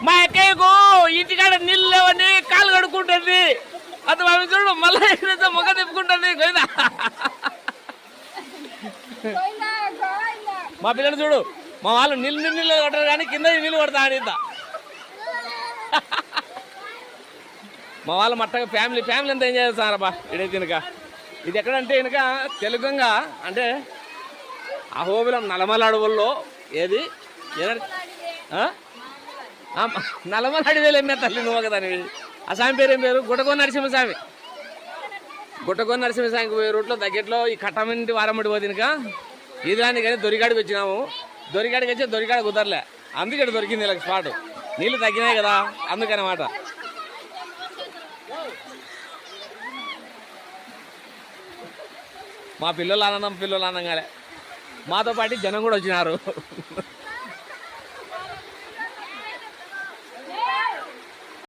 మా అక్కయ్యకు ఇంటికాడ నీళ్ళు లేవని కాలు కడుక్కుంటుంది. అది ఆమె చూడు మళ్ళీ మొగ తిప్పుకుంటుంది. గోయిందా మా పిల్లలు చూడు, మా వాళ్ళు నీళ్ళు కొట్టరు కానీ కింద నీళ్ళు కొడతా ఆడిద్దా. మా వాళ్ళ మట్టగా ఫ్యామిలీ అంతా ఏం చేస్తారబ్బా ఇడైతే వెనుక. ఇది ఎక్కడంటే వెనుక తెలుగంగా అంటే అహోబిలం నల్లమల అడవుల్లో ఏది నల్లమల అడవిలో ఏమే తల్లి నువ్వు కదానివి. ఆ స్వామి పేరు ఏం పేరు? గుట్టకొండ నరసింహస్వామి. గుట్టకొండ నరసింహస్వామికి పోయే రూట్లో దగ్గరలో ఈ కట్టమంటి వారమ్మడి పోతినక ఇది రాని కానీ దొరికాడికి వచ్చినాము. దొరికాడికి వచ్చి దొరికాడ కుదరలే, అందుకే దొరికింది ఇలా స్పాట్. నీళ్ళు తగ్గినాయి కదా అందుకనమాట. మా పిల్లలు ఆనందంగాలే, మాతో పాటు జనం కూడా వచ్చినారు.